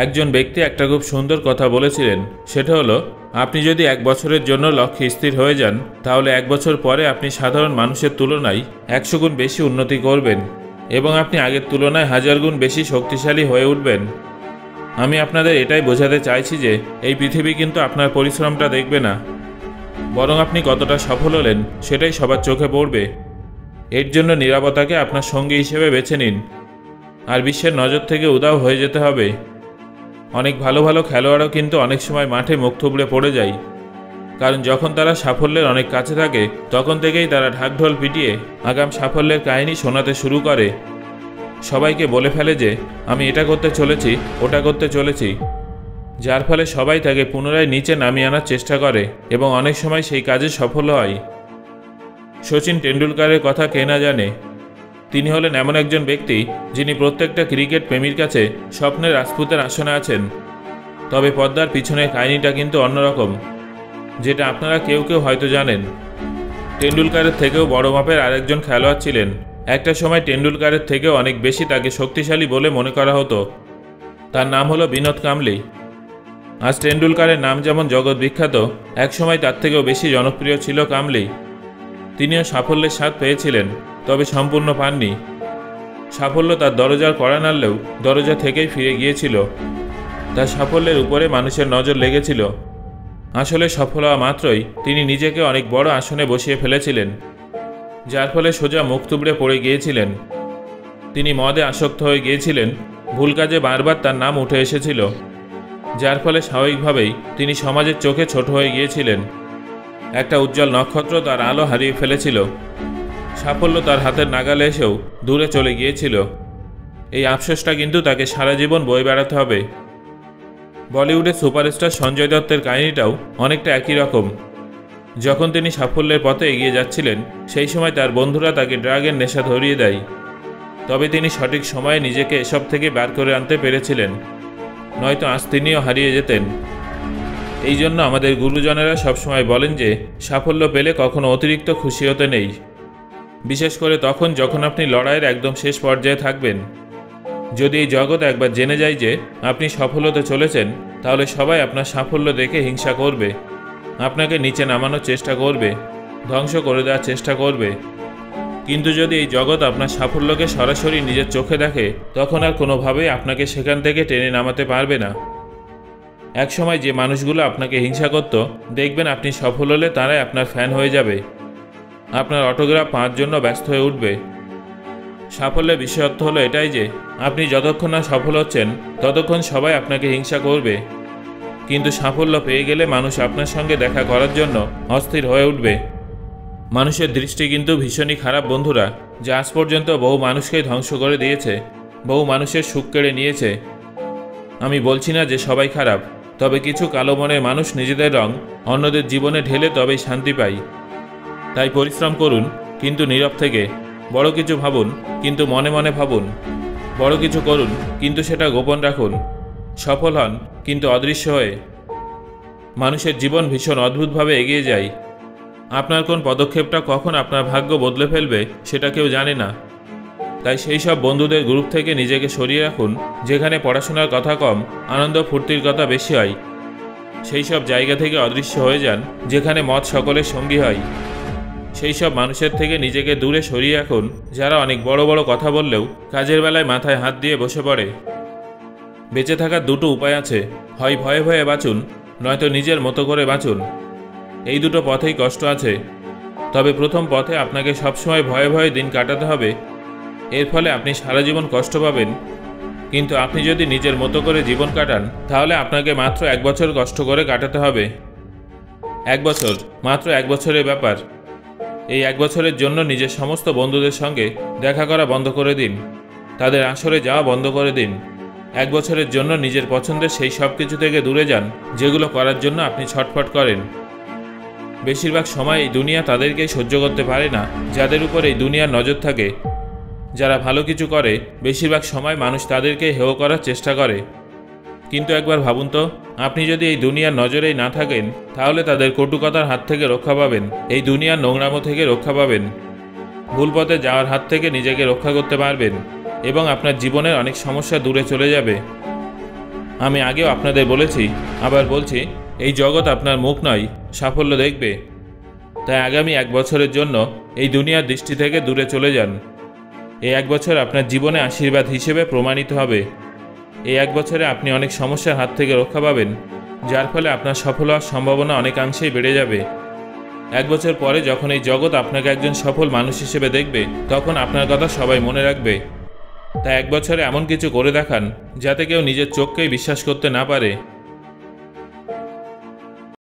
একজন ব্যক্তি একটা খুব সুন্দর কথা বলেছিলেন, সেটা হলো আপনি যদি 1 বছরের জন্য লক্ষ্যে স্থির হয়ে যান তাহলে 1 বছর পরে আপনি সাধারণ মানুষের তুলনায় 100 গুণ বেশি উন্নতি করবেন এবং আপনি আগের তুলনায় 1000 গুণ বেশি শক্তিশালী হয়ে উঠবেন। আমি আপনাদের এটাই বোঝাতে চাইছি যে এই পৃথিবী কিন্তু আপনার পরিশ্রমটা দেখবে না, বরং আপনি কতটা সফল হলেন সেটাই সবার চোখে পড়বে। এর জন্য নীরবতাকে আপনার সঙ্গী হিসেবে বেছে নিন আর বিশ্বের নজর থেকে উধাও হয়ে যেতে হবে। অনেক ভালো ভালো খেলোয়াড়ও কিন্তু অনেক সময় মাঠে মুখ থুবড়ে পড়ে যায়, কারণ যখন তারা সাফল্যের অনেক কাছে থাকে তখন থেকেই তারা ঢাকঢোল পিটিয়ে আগাম সাফল্যের কাহিনী শোনাতে শুরু করে। সবাইকে বলে ফেলে যে আমি এটা করতে চলেছি, ওটা করতে চলেছি, যার ফলে সবাই তাকে পুনরায় নিচে নামিয়ে আনার চেষ্টা করে এবং অনেক সময় সেই কাজে সফল হয়। সচিন টেন্ডুলকারের কথা কে না জানে। তিনি হলেন এমন একজন ব্যক্তি যিনি প্রত্যেকটা ক্রিকেট প্রেমীর কাছে স্বপ্নের রাজপুতের আসনে আছেন। তবে পর্দার পিছনের কাহিনীটা কিন্তু অন্যরকম, যেটা আপনারা কেউ কেউ হয়তো জানেন। টেন্ডুলকারের থেকেও বড় মাপের আরেকজন খেলোয়াড় ছিলেন। একটা সময় টেন্ডুলকারের থেকেও অনেক বেশি তাকে শক্তিশালী বলে মনে করা হতো। তার নাম হলো বিনোদ কাম্বলি। আজ টেন্ডুলকারের নাম যেমন জগৎ বিখ্যাত, একসময় তার থেকেও বেশি জনপ্রিয় ছিল কাম্বলি। তিনিও সাফল্যের স্বাদ পেয়েছিলেন, তবে সম্পূর্ণ পাননি। সাফল্য তার দরজার কড়া নাড়লেও দরজা থেকেই ফিরে গিয়েছিল। তার সাফল্যের উপরে মানুষের নজর লেগেছিল। আসলে সফল হওয়া মাত্রই তিনি নিজেকে অনেক বড় আসনে বসিয়ে ফেলেছিলেন, যার ফলে সোজা মুখ থুবড়ে পড়ে গিয়েছিলেন। তিনি মদে আসক্ত হয়ে গিয়েছিলেন, ভুল কাজে বারবার তার নাম উঠে এসেছিল, যার ফলে স্বাভাবিকভাবেই তিনি সমাজের চোখে ছোট হয়ে গিয়েছিলেন। একটা উজ্জ্বল নক্ষত্র তার আলো হারিয়ে ফেলেছিল। সাফল্য তার হাতের নাগালে এসেও দূরে চলে গিয়েছিল। এই আফসোসটা কিন্তু তাকে সারা জীবন বয়ে বেড়াতে হবে। বলিউডের সুপারস্টার সঞ্জয় দত্তের কাহিনীটাও অনেকটা একই রকম। যখন তিনি সাফল্যের পথে এগিয়ে যাচ্ছিলেন সেই সময় তার বন্ধুরা তাকে ড্রাগের নেশা ধরিয়ে দেয়। তবে তিনি সঠিক সময়ে নিজেকে এসব থেকে বার করে আনতে পেরেছিলেন, নয়তো আজ তিনিও হারিয়ে যেতেন। এই জন্য আমাদের গুরুজনেরা সবসময় বলেন যে সাফল্য পেলে কখনো অতিরিক্ত খুশি হতে নেই, বিশেষ করে তখন যখন আপনি লড়াইয়ের একদম শেষ পর্যায়ে থাকবেন। যদি এই জগৎ একবার জেনে যায় যে আপনি সফল হতে চলেছেন, তাহলে সবাই আপনার সাফল্য দেখে হিংসা করবে, আপনাকে নিচে নামানোর চেষ্টা করবে, ধ্বংস করে দেওয়ার চেষ্টা করবে। কিন্তু যদি এই জগৎ আপনার সাফল্যকে সরাসরি নিজের চোখে দেখে, তখন আর কোনোভাবেই আপনাকে সেখান থেকে টেনে নামাতে পারবে না। একসময় যে মানুষগুলো আপনাকে হিংসা করত, দেখবেন আপনি সফল হলে তারাই আপনার ফ্যান হয়ে যাবে, আপনার অটোগ্রাফ পাওয়ার জন্য ব্যস্ত হয়ে উঠবে। সাফল্যের বিষয়ত্ব হলো এটাই যে আপনি যতক্ষণ না সফল হচ্ছেন ততক্ষণ সবাই আপনাকে হিংসা করবে, কিন্তু সাফল্য পেয়ে গেলে মানুষ আপনার সঙ্গে দেখা করার জন্য অস্থির হয়ে উঠবে। মানুষের দৃষ্টি কিন্তু ভীষণই খারাপ বন্ধুরা, যা আজ পর্যন্ত বহু মানুষকেই ধ্বংস করে দিয়েছে, বহু মানুষের সুখ কেড়ে নিয়েছে। আমি বলছি না যে সবাই খারাপ, তবে কিছু কালো মনের মানুষ নিজেদের রং অন্যদের জীবনে ঢেলে তবেই শান্তি পায়। তাই পরিশ্রম করুন, কিন্তু নীরব থেকে। বড় কিছু ভাবুন, কিন্তু মনে মনে ভাবুন। বড় কিছু করুন, কিন্তু সেটা গোপন রাখুন। সফল হন, কিন্তু অদৃশ্য হয়ে। মানুষের জীবন ভীষণ অদ্ভুতভাবে এগিয়ে যায়। আপনার কোন পদক্ষেপটা কখন আপনার ভাগ্য বদলে ফেলবে সেটা কেউ জানে না। তাই সেই সব বন্ধুদের গ্রুপ থেকে নিজেকে সরিয়ে রাখুন যেখানে পড়াশোনার কথা কম, আনন্দ ফুর্তির কথা বেশি হয়। সেই সব জায়গা থেকে অদৃশ্য হয়ে যান যেখানে মত সকলের সঙ্গী হয়। সেই সব মানুষের থেকে নিজেকে দূরে সরিয়ে রাখুন যারা অনেক বড় বড় কথা বললেও কাজের বেলায় মাথায় হাত দিয়ে বসে পড়ে। বেঁচে থাকার দুটো উপায় আছে, হয় ভয়ে ভয়ে বাঁচুন, নয়তো নিজের মতো করে বাঁচুন। এই দুটো পথেই কষ্ট আছে, তবে প্রথম পথে আপনাকে সবসময় ভয়ে ভয়ে দিন কাটাতে হবে। এর ফলে আপনি সারা জীবন কষ্ট পাবেন। কিন্তু আপনি যদি নিজের মতো করে জীবন কাটান, তাহলে আপনাকে মাত্র 1 বছর কষ্ট করে কাটাতে হবে। 1 বছর, মাত্র 1 বছরের ব্যাপার। এই 1 বছরের জন্য নিজের সমস্ত বন্ধুদের সঙ্গে দেখা করা বন্ধ করে দিন, তাদের আসরে যাওয়া বন্ধ করে দিন। 1 বছরের জন্য নিজের পছন্দের সেই সব কিছু থেকে দূরে যান যেগুলো করার জন্য আপনি ছটফট করেন। বেশিরভাগ সময় এই দুনিয়া তাদেরকেই সহ্য করতে পারে না যাদের উপর এই দুনিয়ার নজর থাকে। যারা ভালো কিছু করে বেশিরভাগ সময় মানুষ তাদেরকে হেয় করার চেষ্টা করে। কিন্তু একবার ভাবুন তো, আপনি যদি এই দুনিয়ার নজরেই না থাকেন, তাহলে তাদের কটুকতার হাত থেকে রক্ষা পাবেন, এই দুনিয়ার নোংরামো থেকে রক্ষা পাবেন, ভুল পথে যাওয়ার হাত থেকে নিজেকে রক্ষা করতে পারবেন এবং আপনার জীবনের অনেক সমস্যা দূরে চলে যাবে। আমি আগেও আপনাদের বলেছি, আবার বলছি, এই জগৎ আপনার মুখ নয়, সাফল্য দেখবে। তাই আগামী 1 বছরের জন্য এই দুনিয়ার দৃষ্টি থেকে দূরে চলে যান। এই 1 বছর আপনার জীবনে আশীর্বাদ হিসেবে প্রমাণিত হবে। এই 1 বছরে আপনি অনেক সমস্যার হাত থেকে রক্ষা পাবেন, যার ফলে আপনার সফল হওয়ার সম্ভাবনা অনেকাংশেই বেড়ে যাবে। 1 বছর পরে যখন এই জগৎ আপনাকে একজন সফল মানুষ হিসেবে দেখবে, তখন আপনার কথা সবাই মনে রাখবে। তাই 1 বছরে এমন কিছু করে দেখান যাতে কেউ নিজের চোখকেই বিশ্বাস করতে না পারে।